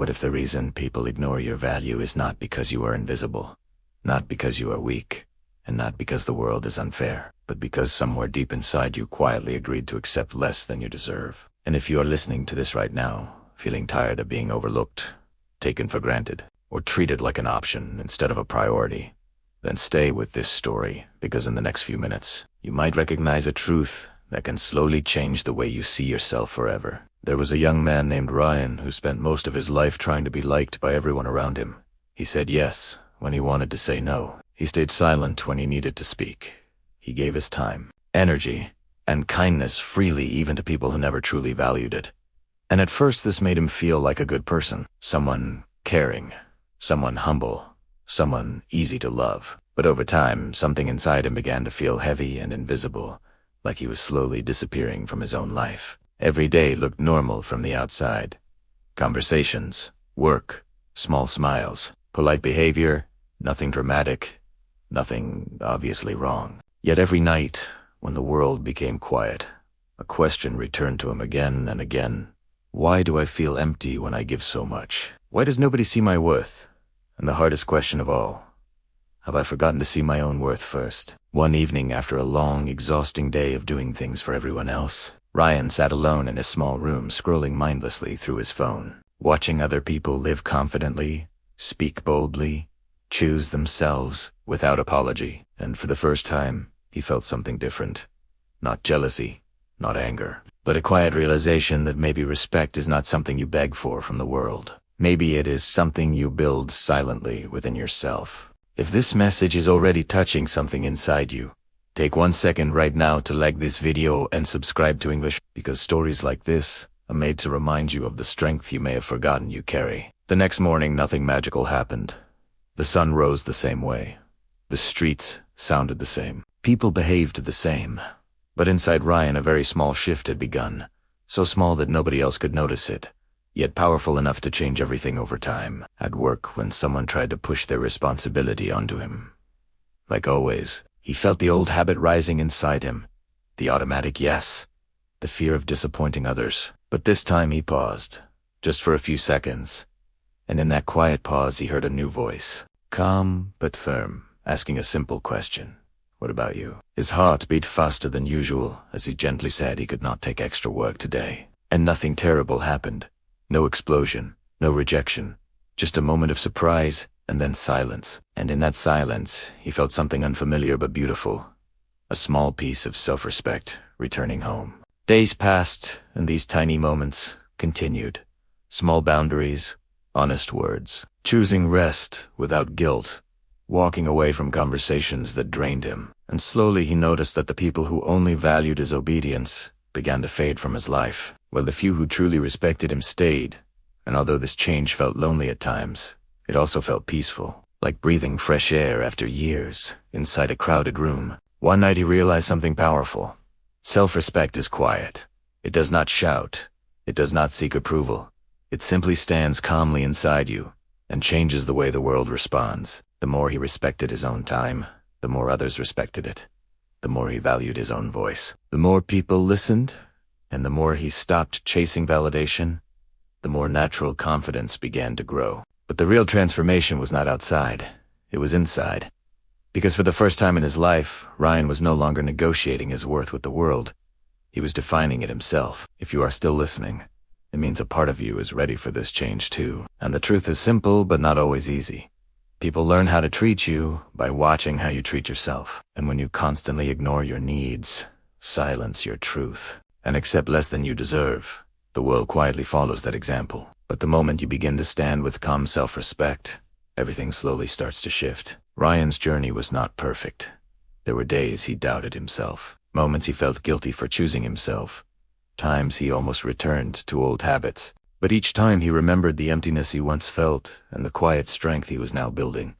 What if the reason people ignore your value is not because you are invisible, not because you are weak, and not because the world is unfair, but because somewhere deep inside you quietly agreed to accept less than you deserve? And if you are listening to this right now, feeling tired of being overlooked, taken for granted, or treated like an option instead of a priority, then stay with this story, because in the next few minutes, you might recognize a truth that can slowly change the way you see yourself forever. There was a young man named Ryan who spent most of his life trying to be liked by everyone around him. He said yes when he wanted to say no. He stayed silent when he needed to speak. He gave his time, energy, and kindness freely even to people who never truly valued it. And at first this made him feel like a good person, someone caring, someone humble, someone easy to love. But over time, something inside him began to feel heavy and invisible, like he was slowly disappearing from his own life. Every day looked normal from the outside. Conversations, work, small smiles, polite behavior, nothing dramatic, nothing obviously wrong. Yet every night, when the world became quiet, a question returned to him again and again. Why do I feel empty when I give so much? Why does nobody see my worth? And the hardest question of all, have I forgotten to see my own worth first? One evening, after a long, exhausting day of doing things for everyone else, Ryan sat alone in his small room scrolling mindlessly through his phone, watching other people live confidently, speak boldly, choose themselves without apology. And for the first time, he felt something different. Not jealousy, not anger, but a quiet realization that maybe respect is not something you beg for from the world. Maybe it is something you build silently within yourself. If this message is already touching something inside you, take 1 second right now to like this video and subscribe to English, because stories like this are made to remind you of the strength you may have forgotten you carry. The next morning, nothing magical happened. The sun rose the same way. The streets sounded the same. People behaved the same. But inside Ryan, a very small shift had begun, so small that nobody else could notice it, yet powerful enough to change everything over time. At work, when someone tried to push their responsibility onto him, like always, he felt the old habit rising inside him, the automatic yes, the fear of disappointing others. But this time he paused, just for a few seconds, and in that quiet pause he heard a new voice, calm but firm, asking a simple question. What about you? His heart beat faster than usual as he gently said he could not take extra work today. And nothing terrible happened. No explosion, no rejection, just a moment of surprise and then silence. And in that silence, he felt something unfamiliar but beautiful. A small piece of self-respect returning home. Days passed, and these tiny moments continued. Small boundaries, honest words, choosing rest without guilt, walking away from conversations that drained him. And slowly he noticed that the people who only valued his obedience began to fade from his life, while the few who truly respected him stayed. And although this change felt lonely at times, it also felt peaceful, like breathing fresh air after years inside a crowded room. One night he realized something powerful. Self-respect is quiet. It does not shout. It does not seek approval. It simply stands calmly inside you and changes the way the world responds. The more he respected his own time, the more others respected it. The more he valued his own voice. The more people listened, and the more he stopped chasing validation, the more natural confidence began to grow. But the real transformation was not outside. It was inside. Because for the first time in his life, Ryan was no longer negotiating his worth with the world. He was defining it himself. If you are still listening, it means a part of you is ready for this change too. And the truth is simple, but not always easy. People learn how to treat you by watching how you treat yourself. And when you constantly ignore your needs, silence your truth, and accept less than you deserve, the world quietly follows that example. But the moment you begin to stand with calm self-respect, everything slowly starts to shift. Ryan's journey was not perfect. There were days he doubted himself, moments he felt guilty for choosing himself, times he almost returned to old habits. But each time he remembered the emptiness he once felt and the quiet strength he was now building.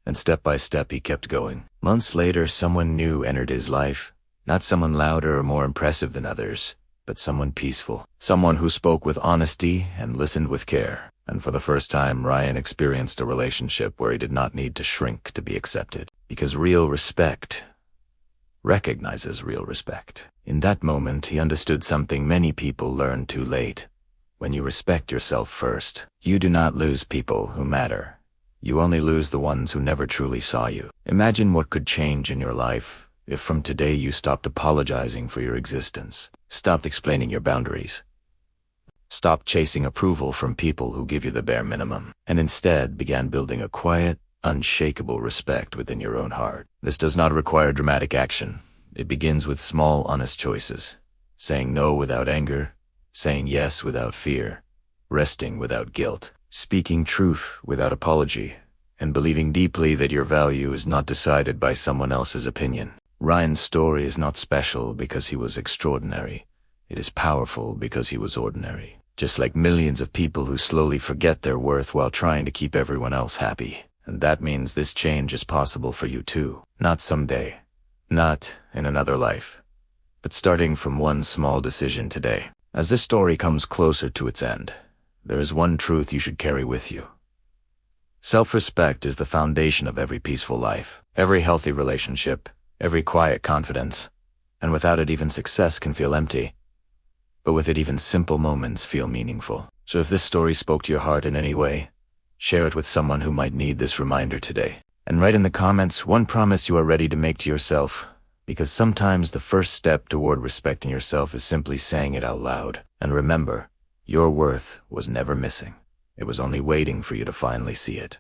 And step by step he kept going. Months later, someone new entered his life. Not someone louder or more impressive than others, but someone peaceful. Someone who spoke with honesty and listened with care. And for the first time, Ryan experienced a relationship where he did not need to shrink to be accepted. Because real respect recognizes real respect. In that moment, he understood something many people learn too late. When you respect yourself first, you do not lose people who matter. You only lose the ones who never truly saw you. Imagine what could change in your life if from today you stopped apologizing for your existence, stopped explaining your boundaries, stopped chasing approval from people who give you the bare minimum, and instead began building a quiet, unshakable respect within your own heart. This does not require dramatic action. It begins with small, honest choices. Saying no without anger, saying yes without fear, resting without guilt, speaking truth without apology, and believing deeply that your value is not decided by someone else's opinion. Ryan's story is not special because he was extraordinary. It is powerful because he was ordinary. Just like millions of people who slowly forget their worth while trying to keep everyone else happy. And that means this change is possible for you too. Not someday. Not in another life. But starting from one small decision today. As this story comes closer to its end, there is one truth you should carry with you. Self-respect is the foundation of every peaceful life, every healthy relationship, every quiet confidence, and without it even success can feel empty. But with it even simple moments feel meaningful. So if this story spoke to your heart in any way, share it with someone who might need this reminder today. And write in the comments one promise you are ready to make to yourself. Because sometimes the first step toward respecting yourself is simply saying it out loud. And remember, your worth was never missing. It was only waiting for you to finally see it.